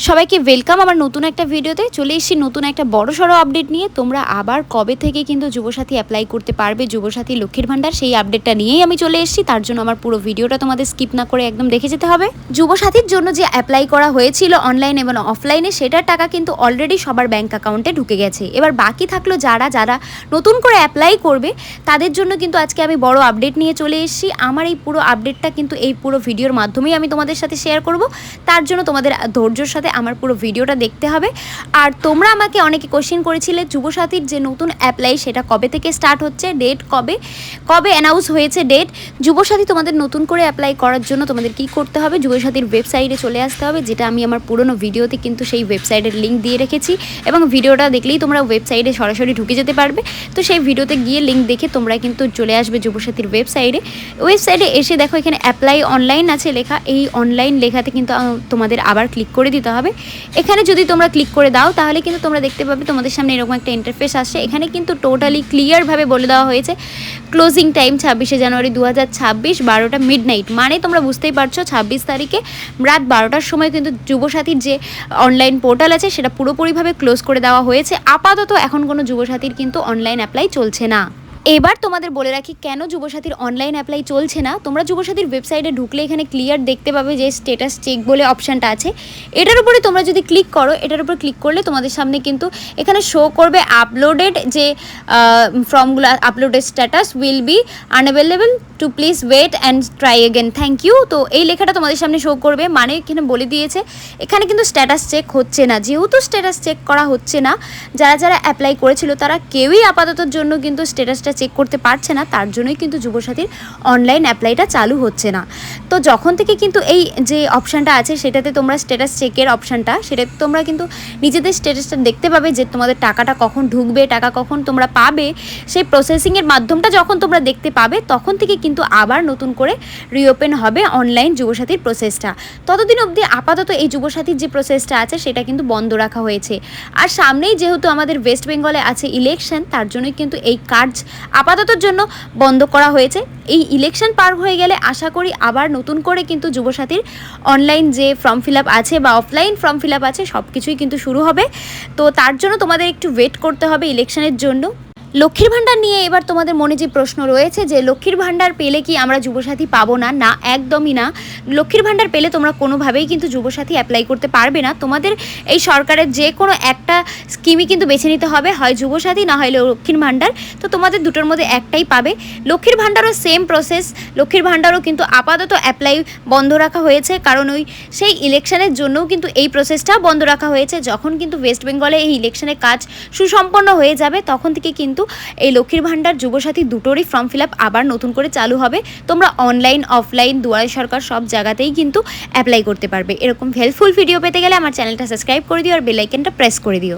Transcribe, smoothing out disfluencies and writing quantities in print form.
সবাইকে ওয়েলকাম আমার নতুন একটা ভিডিওতে। চলে এসেছি নতুন একটা বড়সড় আপডেট নিয়ে। তোমরা আবার কবে থেকে কিন্তু যুবসাথী অ্যাপ্লাই করতে পারবে, যুবসাথী লক্ষ্মীর ভাণ্ডার, সেই আপডেটটা নিয়েই আমি চলে এসেছি। তার জন্য আমার পুরো ভিডিওটা তোমাদের স্কিপ না করে একদম দেখে যেতে হবে। যুবসাথীর জন্য যে অ্যাপ্লাই করা হয়েছিল অনলাইন এবং অফলাইনে, সেটার টাকা কিন্তু অলরেডি সবার ব্যাঙ্ক অ্যাকাউন্টে ঢুকে গেছে। এবার বাকি থাকলো যারা যারা নতুন করে অ্যাপ্লাই করবে, তাদের জন্য কিন্তু আজকে আমি বড় আপডেট নিয়ে চলে এসেছি। আমার এই পুরো আপডেটটা কিন্তু এই পুরো ভিডিওর মাধ্যমেই আমি তোমাদের সাথে শেয়ার করব। তার জন্য তোমাদের ধৈর্যর সাথে আমার পুরো ভিডিওটা দেখতে হবে। আর তোমরা আমাকে অনেকে কোশ্চেন করেছিলে যুবসাথীর যে নতুন অ্যাপ্লাই সেটা কবে থেকে স্টার্ট হচ্ছে, ডেট কবে কবে অ্যানাউন্স হয়েছে ডেট। যুবসাথী তোমাদের নতুন করে অ্যাপ্লাই করার জন্য তোমাদের কি করতে হবে, যুবসাথীর ওয়েবসাইটে চলে আসতে হবে, যেটা আমি আমার পুরনো ভিডিওতে কিন্তু সেই ওয়েবসাইটের লিঙ্ক দিয়ে রেখেছি এবং ভিডিওটা দেখলেই তোমরা ওয়েবসাইটে সরাসরি ঢুকে যেতে পারবে। তো সেই ভিডিওতে গিয়ে লিঙ্ক দেখে তোমরা কিন্তু চলে আসবে যুবসাথীর ওয়েবসাইটে এসে দেখো এখানে অ্যাপ্লাই অনলাইন আছে লেখা। এই অনলাইন লেখাতে কিন্তু তোমাদের আবার ক্লিক করে দিতে হবে। এখানে যদি তোমরা ক্লিক করে দাও তাহলে কিন্তু তোমরা দেখতে পাবে তোমাদের সামনে এরকম একটা ইন্টারফেস আসছে। এখানে কিন্তু টোটালি ক্লিয়ারভাবে বলে দেওয়া হয়েছে ক্লোজিং টাইম 26শে জানুয়ারি 2026 12টা মিডনাইট। মানে তোমরা বুঝতেই পারছো 26 তারিখে রাত 12টার সময় কিন্তু যুবসাথীর যে অনলাইন পোর্টাল আছে সেটা পুরোপুরিভাবে ক্লোজ করে দেওয়া হয়েছে। আপাতত এখন কোনো যুবসাথীর কিন্তু অনলাইন অ্যাপ্লাই চলছে না। এবার তোমাদের বলে রাখি কেন যুবসাথীর অনলাইন অ্যাপ্লাই চলছে না। তোমরা যুবসাথীর ওয়েবসাইটে ঢুকলে এখানে ক্লিয়ার দেখতে পাবে যে স্ট্যাটাস চেক বলে অপশানটা আছে। এটার উপরে তোমরা যদি ক্লিক করো, এটার উপর ক্লিক করলে তোমাদের সামনে কিন্তু এখানে শো করবে আপলোডেড যে ফর্মগুলো, uploaded status will be unavailable to please wait and try again, thank you. তো এই লেখাটা তোমাদের সামনে শো করবে, মানে এখানে বলে দিয়েছে এখানে কিন্তু স্ট্যাটাস চেক হচ্ছে না। যেহেতু স্ট্যাটাস চেক করা হচ্ছে না, যারা যারা অ্যাপ্লাই করেছিল তারা কেউই আপাততর জন্য কিন্তু স্ট্যাটাসটা চেক করতে পারছে না। তার জন্যই কিন্তু যুবসাথীর অনলাইন অ্যাপ্লাইটা চালু হচ্ছে না। তো যখন থেকে কিন্তু এই যে অপশানটা আছে সেটাতে তোমরা স্ট্যাটাস চেকের অপশানটা, সেটাতে তোমরা কিন্তু নিজেদের স্ট্যাটাসটা দেখতে পাবে যে তোমাদের টাকাটা কখন ঢুকবে, টাকা কখন তোমরা পাবে। সেই প্রসেসিংয়ের মাধ্যমটা যখন তোমরা দেখতে পাবে তখন থেকে কিন্তু আবার নতুন করে রিওপেন হবে অনলাইন যুবসাথীর প্রসেসটা। ততদিন অবধি আপাতত এই যুবসাথীর যে প্রসেসটা আছে সেটা কিন্তু বন্ধ রাখা হয়েছে। আর সামনেই যেহেতু আমাদের ওয়েস্ট বেঙ্গলে আছে ইলেকশন, তার জন্যই কিন্তু এই কাজ আপাততর জন্য বন্ধ করা হয়েছে। এই ইলেকশন পার হয়ে গেলে আশা করি আবার নতুন করে কিন্তু যুবসাথীর অনলাইন যে ফর্ম ফিল আপ আছে বা অফলাইন ফর্ম ফিল আপ আছে সব কিছুই কিন্তু শুরু হবে। তো তার জন্য তোমাদের একটু ওয়েট করতে হবে ইলেকশনের জন্য। লক্ষ্মীর ভাণ্ডার নিয়ে এবার তোমাদের মনে যে প্রশ্ন রয়েছে যে লক্ষ্মীর ভাণ্ডার পেলে কি আমরা যুবসাথী পাবো না, না একদমই না। লক্ষ্মীর ভাণ্ডার পেলে তোমরা কোনোভাবেই কিন্তু যুবসাথী অ্যাপ্লাই করতে পারবে না। তোমাদের এই সরকারের যে কোনো একটা স্কিমই কিন্তু বেছে নিতে হবে, হয় যুবসাথী না হয় লক্ষ্মীর ভাণ্ডার। তো তোমাদের দুটোর মধ্যে একটাই পাবে। লক্ষ্মীর ভাণ্ডারও সেম প্রসেস। লক্ষ্মীর ভাণ্ডারও কিন্তু আপাতত অ্যাপ্লাই বন্ধ রাখা হয়েছে, কারণ সেই ইলেকশনের জন্যও কিন্তু এই প্রসেসটা বন্ধ রাখা হয়েছে। যখন কিন্তু ওয়েস্ট বেঙ্গলে এই ইলেকশনের কাজ সুসম্পন্ন হয়ে যাবে তখন থেকে কিন্তু এই লক্ষ্মীর ভাণ্ডার যুবসাথী দুটোরই ফর্ম ফিল আপ আবার নতুন করে চালু হবে। তোমরা অনলাইন অফলাইন দুয়ারে সরকার সব জায়গাতেই কিন্তু অ্যাপ্লাই করতে পারবে। এরকম হেল্পফুল ভিডিও পেতে গেলে আমার চ্যানেলটা সাবস্ক্রাইব করে দিও আর বেল আইকনটা প্রেস করে দিও।